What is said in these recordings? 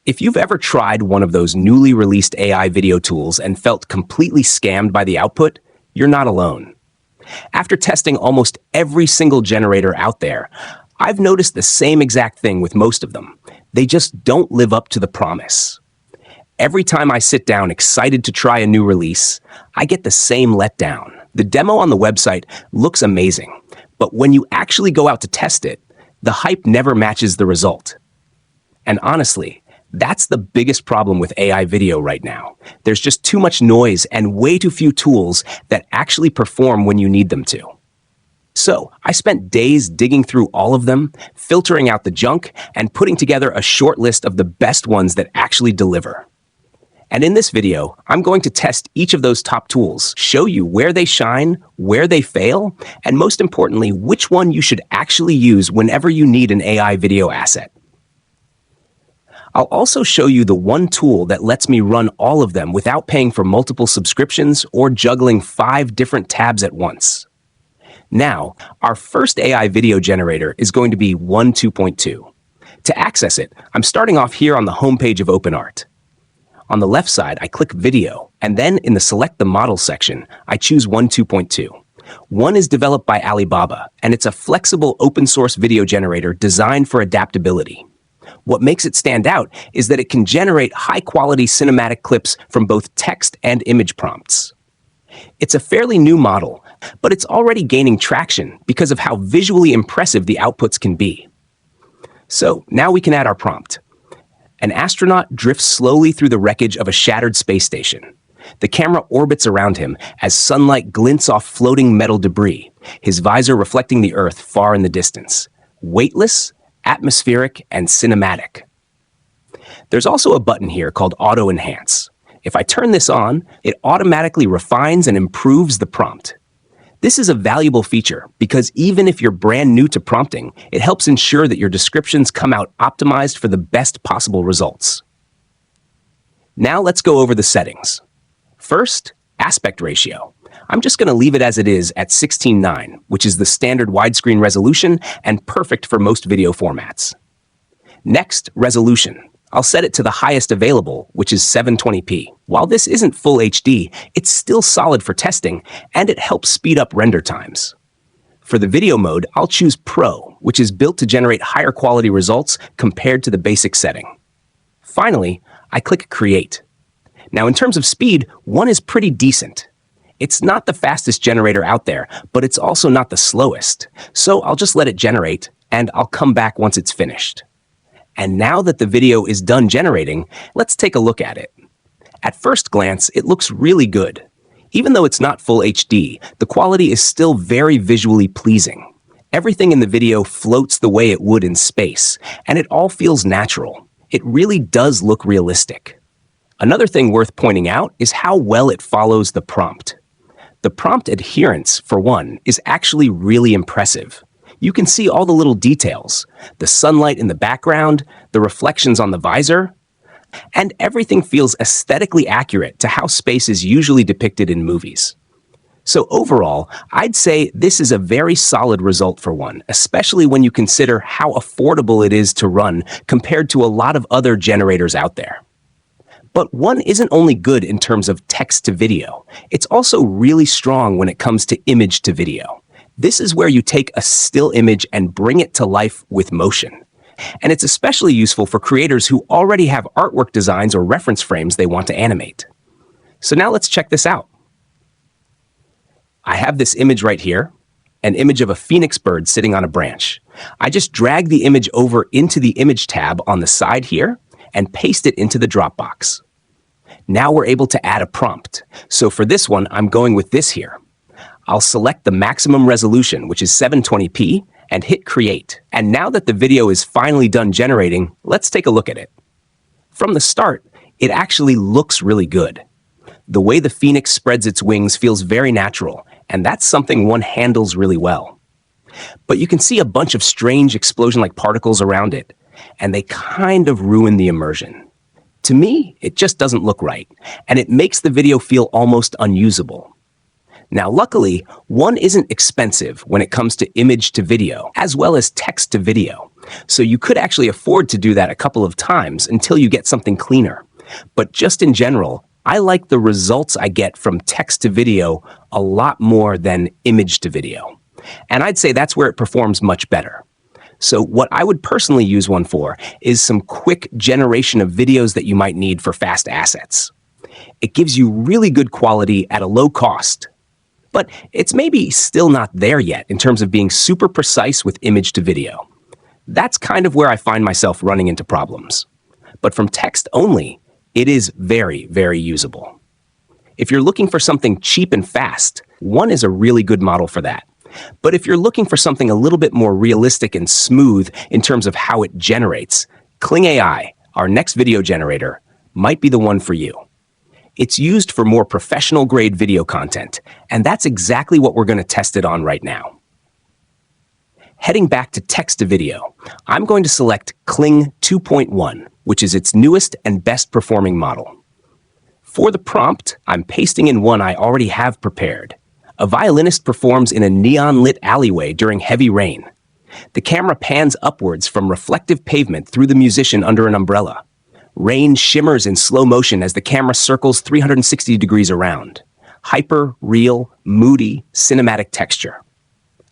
If you've ever tried one of those newly released AI video tools and felt completely scammed by the output, you're not alone. After testing almost every single generator out there, I've noticed the same exact thing with most of them. They just don't live up to the promise. Every time I sit down excited to try a new release, I get the same letdown. The demo on the website looks amazing, but when you actually go out to test it, the hype never matches the result. And honestly, that's the biggest problem with AI video right now. There's just too much noise and way too few tools that actually perform when you need them to. So I spent days digging through all of them, filtering out the junk, and putting together a short list of the best ones that actually deliver. And in this video, I'm going to test each of those top tools, show you where they shine, where they fail, and most importantly, which one you should actually use whenever you need an AI video asset. I'll also show you the one tool that lets me run all of them without paying for multiple subscriptions or juggling 5 different tabs at once. Now, our first AI video generator is going to be 2.2. To access it, I'm starting off here on the homepage of OpenArt. On the left side, I click Video, and then in the Select the Model section, I choose 2.2. One is developed by Alibaba, and it's a flexible open-source video generator designed for adaptability. What makes it stand out is that it can generate high-quality cinematic clips from both text and image prompts. It's a fairly new model, but it's already gaining traction because of how visually impressive the outputs can be. So now we can add our prompt. An astronaut drifts slowly through the wreckage of a shattered space station. The camera orbits around him as sunlight glints off floating metal debris, his visor reflecting the Earth far in the distance. Weightless, atmospheric, and cinematic. There's also a button here called Auto Enhance. If I turn this on, it automatically refines and improves the prompt. This is a valuable feature because even if you're brand new to prompting, it helps ensure that your descriptions come out optimized for the best possible results. Now let's go over the settings. First, aspect ratio. I'm just going to leave it as it is at 16:9, which is the standard widescreen resolution and perfect for most video formats. Next, resolution. I'll set it to the highest available, which is 720p. While this isn't full HD, it's still solid for testing, and it helps speed up render times. For the video mode, I'll choose Pro, which is built to generate higher quality results compared to the basic setting. Finally, I click Create. Now, in terms of speed, one is pretty decent. It's not the fastest generator out there, but it's also not the slowest. So I'll just let it generate, and I'll come back once it's finished. And now that the video is done generating, let's take a look at it. At first glance, it looks really good. Even though it's not full HD, the quality is still very visually pleasing. Everything in the video floats the way it would in space, and it all feels natural. It really does look realistic. Another thing worth pointing out is how well it follows the prompt. The prompt adherence, for one, is actually really impressive. You can see all the little details, the sunlight in the background, the reflections on the visor, and everything feels aesthetically accurate to how space is usually depicted in movies. So overall, I'd say this is a very solid result for one, especially when you consider how affordable it is to run compared to a lot of other generators out there. But one isn't only good in terms of text to video, it's also really strong when it comes to image to video. This is where you take a still image and bring it to life with motion. And it's especially useful for creators who already have artwork designs or reference frames they want to animate. So now let's check this out. I have this image right here, an image of a phoenix bird sitting on a branch. I just drag the image over into the Image tab on the side here and paste it into the Dropbox. Now we're able to add a prompt. So for this one, I'm going with this here. I'll select the maximum resolution, which is 720p, and hit Create. And now that the video is finally done generating, let's take a look at it. From the start, it actually looks really good. The way the phoenix spreads its wings feels very natural, and that's something one handles really well. But you can see a bunch of strange explosion-like particles around it, and they kind of ruin the immersion. To me, it just doesn't look right, and it makes the video feel almost unusable. Now, luckily, one isn't expensive when it comes to image to video, as well as text to video. So you could actually afford to do that a couple of times until you get something cleaner. But just in general, I like the results I get from text to video a lot more than image to video. And I'd say that's where it performs much better. So what I would personally use one for is some quick generation of videos that you might need for fast assets. It gives you really good quality at a low cost. But it's maybe still not there yet in terms of being super precise with image to video. That's kind of where I find myself running into problems. But from text only, it is very, very usable. If you're looking for something cheap and fast, one is a really good model for that. But if you're looking for something a little bit more realistic and smooth in terms of how it generates, Kling AI, our next video generator, might be the one for you. It's used for more professional-grade video content, and that's exactly what we're going to test it on right now. Heading back to text to video, I'm going to select Kling 2.1, which is its newest and best performing model. For the prompt, I'm pasting in one I already have prepared. A violinist performs in a neon-lit alleyway during heavy rain. The camera pans upwards from reflective pavement through the musician under an umbrella. Rain shimmers in slow motion as the camera circles 360 degrees around. Hyper, real, moody, cinematic texture.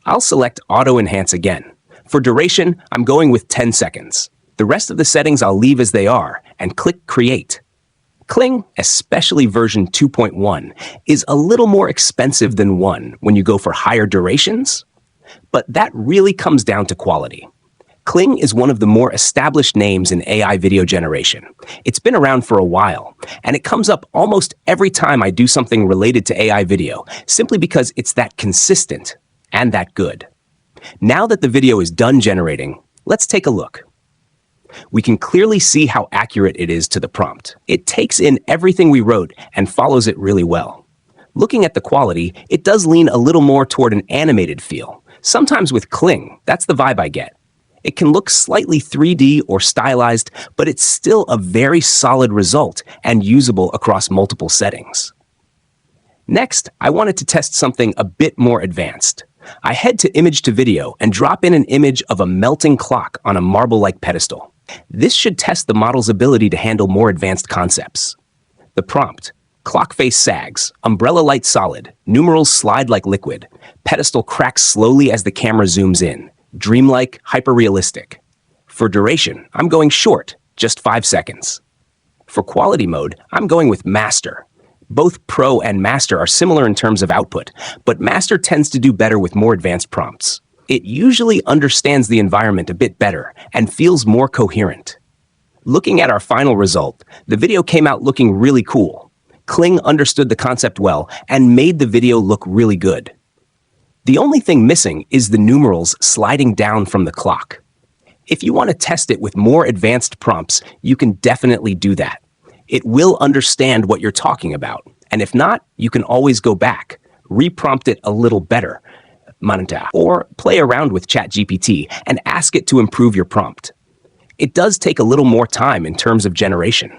I'll select Auto Enhance again. For duration, I'm going with 10 seconds. The rest of the settings I'll leave as they are, and click Create. Kling, especially version 2.1, is a little more expensive than 1 when you go for higher durations, but that really comes down to quality. Kling is one of the more established names in AI video generation. It's been around for a while, and it comes up almost every time I do something related to AI video, simply because it's that consistent and that good. Now that the video is done generating, let's take a look. We can clearly see how accurate it is to the prompt. It takes in everything we wrote and follows it really well. Looking at the quality, it does lean a little more toward an animated feel. Sometimes with Kling, that's the vibe I get. It can look slightly 3D or stylized, but it's still a very solid result and usable across multiple settings. Next, I wanted to test something a bit more advanced. I head to image to video and drop in an image of a melting clock on a marble-like pedestal. This should test the model's ability to handle more advanced concepts. The prompt: clock face sags, umbrella light solid, numerals slide like liquid, pedestal cracks slowly as the camera zooms in, dreamlike, hyper-realistic. For duration, I'm going short, just 5 seconds. For quality mode, I'm going with Master. Both Pro and Master are similar in terms of output, but Master tends to do better with more advanced prompts. It usually understands the environment a bit better and feels more coherent. Looking at our final result, the video came out looking really cool. Kling understood the concept well and made the video look really good. The only thing missing is the numerals sliding down from the clock. If you want to test it with more advanced prompts, you can definitely do that. It will understand what you're talking about, and if not, you can always go back, reprompt it a little better, or play around with ChatGPT and ask it to improve your prompt. It does take a little more time in terms of generation.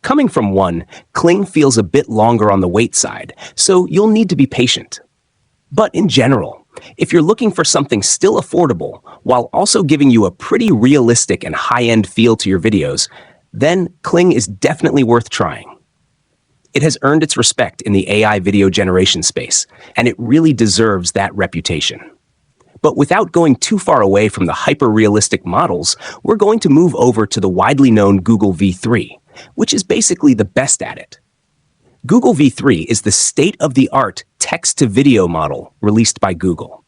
Coming from one, Kling feels a bit longer on the wait side, so you'll need to be patient. But in general, if you're looking for something still affordable while also giving you a pretty realistic and high-end feel to your videos, then Kling is definitely worth trying. It has earned its respect in the AI video generation space, and it really deserves that reputation. But without going too far away from the hyper-realistic models, we're going to move over to the widely known Google V3, which is basically the best at it. Google V3 is the state-of-the-art text-to-video model released by Google.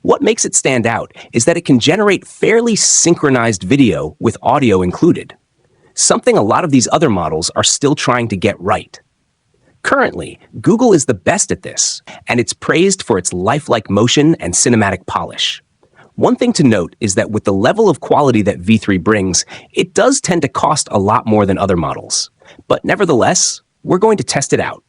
What makes it stand out is that it can generate fairly synchronized video with audio included, something a lot of these other models are still trying to get right. Currently, Google is the best at this, and it's praised for its lifelike motion and cinematic polish. One thing to note is that with the level of quality that V3 brings, it does tend to cost a lot more than other models. But nevertheless, we're going to test it out.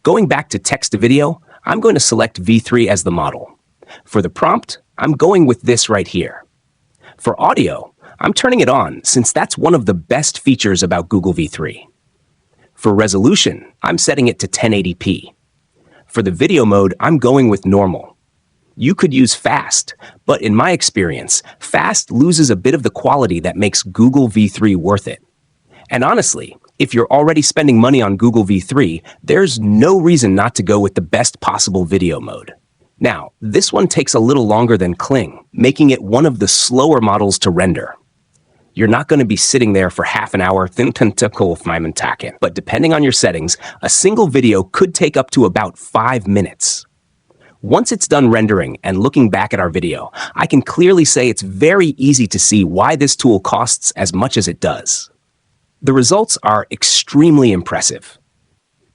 Going back to text to video, I'm going to select V3 as the model. For the prompt, I'm going with this right here. For audio, I'm turning it on since that's one of the best features about Google V3. For resolution, I'm setting it to 1080p. For the video mode, I'm going with normal. You could use Fast, but in my experience, Fast loses a bit of the quality that makes Google V3 worth it. And honestly, if you're already spending money on Google V3, there's no reason not to go with the best possible video mode. Now, this one takes a little longer than Kling, making it one of the slower models to render. You're not going to be sitting there for half an hour, but depending on your settings, a single video could take up to about 5 minutes. Once it's done rendering and looking back at our video, I can clearly say it's very easy to see why this tool costs as much as it does. The results are extremely impressive.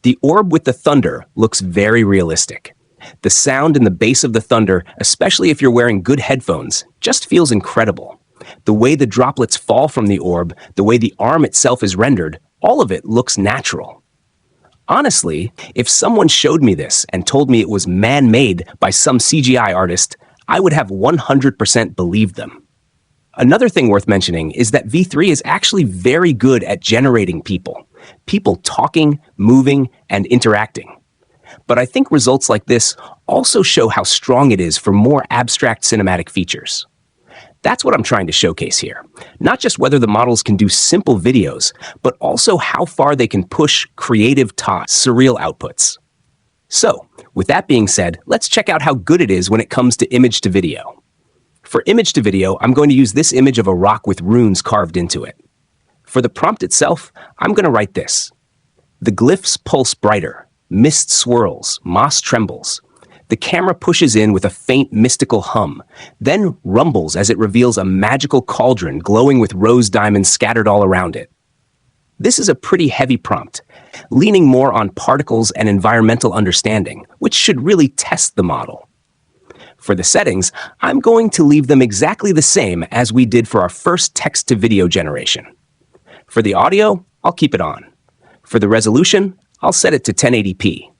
The orb with the thunder looks very realistic. The sound in the base of the thunder, especially if you're wearing good headphones, just feels incredible. The way the droplets fall from the orb, the way the arm itself is rendered, all of it looks natural. Honestly, if someone showed me this and told me it was man-made by some CGI artist, I would have 100% believed them. Another thing worth mentioning is that V3 is actually very good at generating people. People talking, moving, and interacting. But I think results like this also show how strong it is for more abstract cinematic features. That's what I'm trying to showcase here. Not just whether the models can do simple videos, but also how far they can push creative surreal outputs. So, with that being said, let's check out how good it is when it comes to image to video. For image to video, I'm going to use this image of a rock with runes carved into it. For the prompt itself, I'm going to write this. The glyphs pulse brighter, mist swirls, moss trembles. The camera pushes in with a faint mystical hum, then rumbles as it reveals a magical cauldron glowing with rose diamonds scattered all around it. This is a pretty heavy prompt, leaning more on particles and environmental understanding, which should really test the model. For the settings, I'm going to leave them exactly the same as we did for our first text-to-video generation. For the audio, I'll keep it on. For the resolution, I'll set it to 1080p.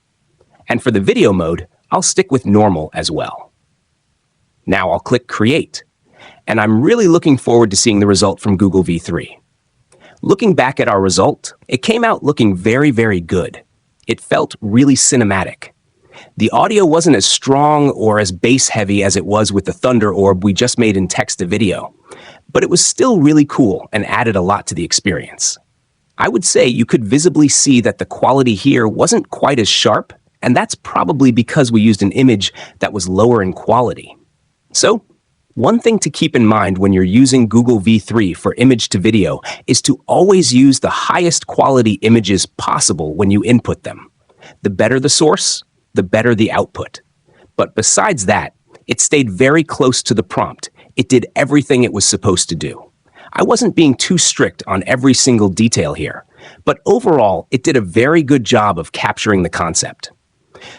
And for the video mode, I'll stick with normal as well. Now I'll click Create, and I'm really looking forward to seeing the result from Google V3. Looking back at our result, it came out looking very, very good. It felt really cinematic. The audio wasn't as strong or as bass-heavy as it was with the Thunder Orb we just made in text-to-video, but it was still really cool and added a lot to the experience. I would say you could visibly see that the quality here wasn't quite as sharp, and that's probably because we used an image that was lower in quality. So, one thing to keep in mind when you're using Google V3 for image to video is to always use the highest quality images possible when you input them. The better the source, the better the output. But besides that, it stayed very close to the prompt. It did everything it was supposed to do. I wasn't being too strict on every single detail here, but overall, it did a very good job of capturing the concept.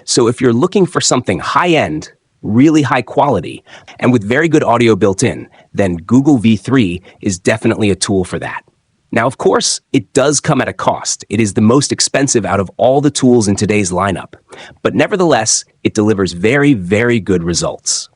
So if you're looking for something high-end, really high quality, and with very good audio built in, then Google V3 is definitely a tool for that. Now, of course, it does come at a cost. It is the most expensive out of all the tools in today's lineup. But nevertheless, it delivers very, very good results.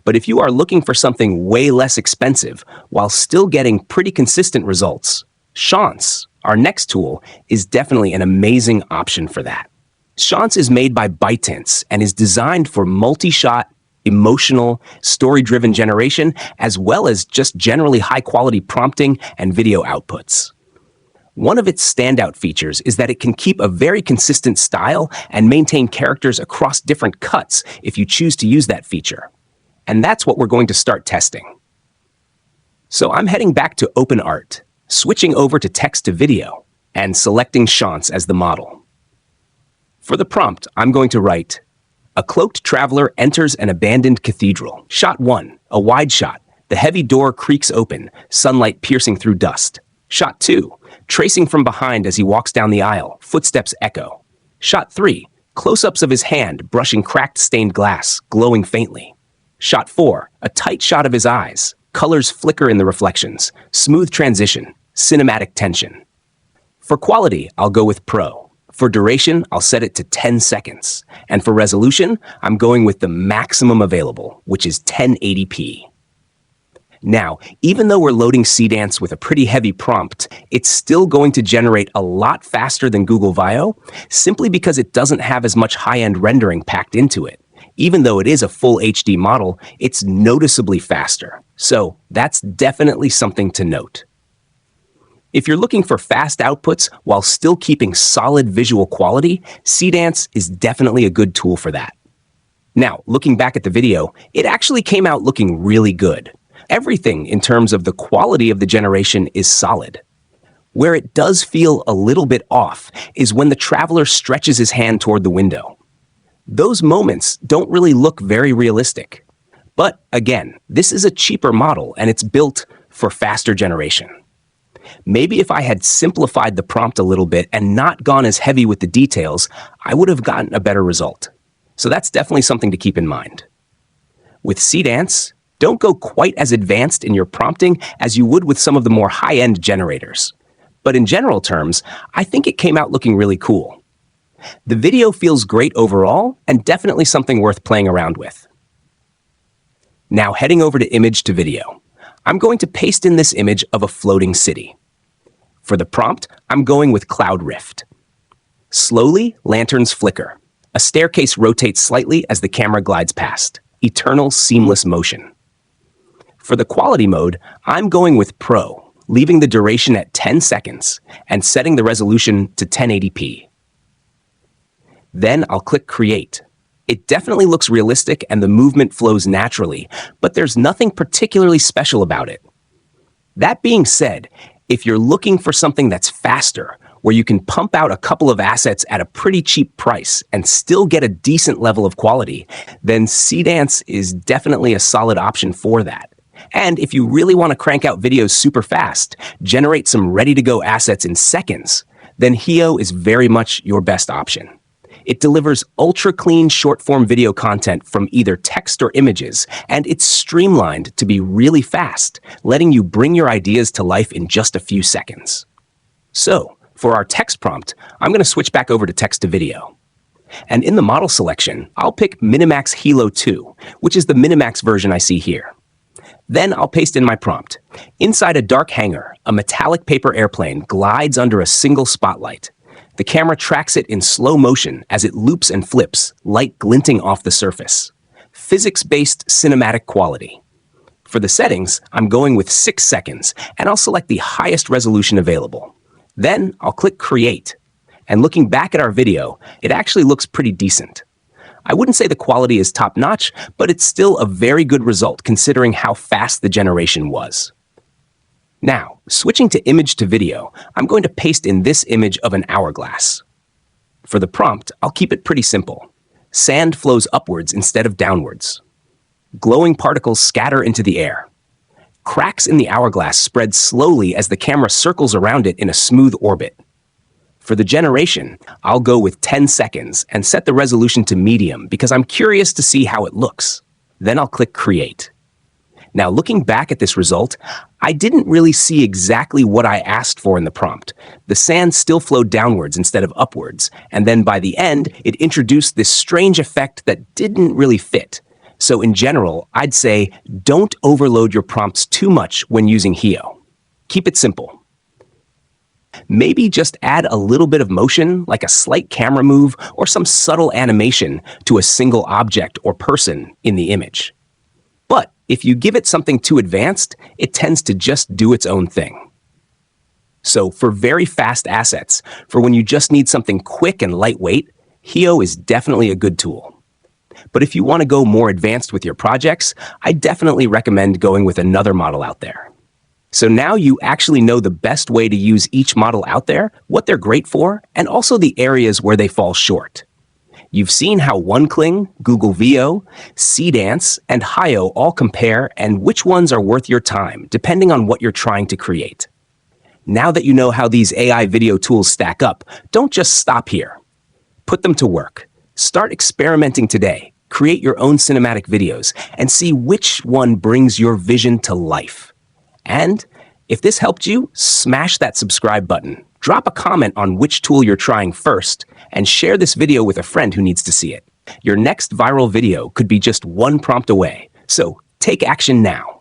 But if you are looking for something way less expensive while still getting pretty consistent results, Seedance, our next tool, is definitely an amazing option for that. Seedance is made by ByteDance and is designed for multi-shot, emotional, story-driven generation, as well as just generally high-quality prompting and video outputs. One of its standout features is that it can keep a very consistent style and maintain characters across different cuts if you choose to use that feature. And that's what we're going to start testing. So I'm heading back to OpenArt, switching over to text-to-video, and selecting Seedance as the model. For the prompt, I'm going to write, a cloaked traveler enters an abandoned cathedral. Shot 1, a wide shot. The heavy door creaks open, sunlight piercing through dust. Shot 2, tracing from behind as he walks down the aisle, footsteps echo. Shot 3, close-ups of his hand brushing cracked stained glass, glowing faintly. Shot 4, a tight shot of his eyes. Colors flicker in the reflections. Smooth transition, cinematic tension. For quality, I'll go with Pro. For duration, I'll set it to 10 seconds. And for resolution, I'm going with the maximum available, which is 1080p. Now, even though we're loading Seedance with a pretty heavy prompt, it's still going to generate a lot faster than Google VEO, simply because it doesn't have as much high-end rendering packed into it. Even though it is a full HD model, it's noticeably faster. So that's definitely something to note. If you're looking for fast outputs while still keeping solid visual quality, Seedance is definitely a good tool for that. Now, looking back at the video, it actually came out looking really good. Everything in terms of the quality of the generation is solid. Where it does feel a little bit off is when the traveler stretches his hand toward the window. Those moments don't really look very realistic. But again, this is a cheaper model and it's built for faster generation. Maybe if I had simplified the prompt a little bit and not gone as heavy with the details, I would have gotten a better result. So that's definitely something to keep in mind. With Seedance, don't go quite as advanced in your prompting as you would with some of the more high-end generators. But in general terms, I think it came out looking really cool. The video feels great overall and definitely something worth playing around with. Now heading over to image to video. I'm going to paste in this image of a floating city. For the prompt, I'm going with Cloud Rift. Slowly, lanterns flicker. A staircase rotates slightly as the camera glides past. Eternal, seamless motion. For the quality mode, I'm going with Pro, leaving the duration at 10 seconds and setting the resolution to 1080p. Then I'll click Create. It definitely looks realistic and the movement flows naturally, but there's nothing particularly special about it. That being said, if you're looking for something that's faster, where you can pump out a couple of assets at a pretty cheap price and still get a decent level of quality, then Seedance is definitely a solid option for that. And if you really want to crank out videos super fast, generate some ready-to-go assets in seconds, then VEO is very much your best option. It delivers ultra-clean short-form video content from either text or images, and it's streamlined to be really fast, letting you bring your ideas to life in just a few seconds. So, for our text prompt, I'm going to switch back over to text to video. And in the model selection, I'll pick Minimax Hailuo 2, which is the Minimax version I see here. Then I'll paste in my prompt. Inside a dark hangar, a metallic paper airplane glides under a single spotlight. The camera tracks it in slow motion as it loops and flips, light glinting off the surface. Physics-based cinematic quality. For the settings, I'm going with 6 seconds, and I'll select the highest resolution available. Then I'll click Create. And looking back at our video, it actually looks pretty decent. I wouldn't say the quality is top-notch, but it's still a very good result considering how fast the generation was. Now, switching to image to video, I'm going to paste in this image of an hourglass. For the prompt, I'll keep it pretty simple. Sand flows upwards instead of downwards. Glowing particles scatter into the air. Cracks in the hourglass spread slowly as the camera circles around it in a smooth orbit. For the generation, I'll go with 10 seconds and set the resolution to medium because I'm curious to see how it looks. Then I'll click Create. Now, looking back at this result, I didn't really see exactly what I asked for in the prompt. The sand still flowed downwards instead of upwards, and then by the end, it introduced this strange effect that didn't really fit. So in general, I'd say don't overload your prompts too much when using VEO. Keep it simple. Maybe just add a little bit of motion, like a slight camera move or some subtle animation to a single object or person in the image. But if you give it something too advanced, it tends to just do its own thing. So for very fast assets, for when you just need something quick and lightweight, VEO is definitely a good tool. But if you want to go more advanced with your projects, I definitely recommend going with another model out there. So now you actually know the best way to use each model out there, what they're great for, and also the areas where they fall short. You've seen how Kling, Google VEO, Seedance, and Hailuo all compare and which ones are worth your time, depending on what you're trying to create. Now that you know how these AI video tools stack up, don't just stop here. Put them to work. Start experimenting today. Create your own cinematic videos and see which one brings your vision to life. And if this helped you, smash that subscribe button. Drop a comment on which tool you're trying first, and share this video with a friend who needs to see it. Your next viral video could be just one prompt away, so take action now.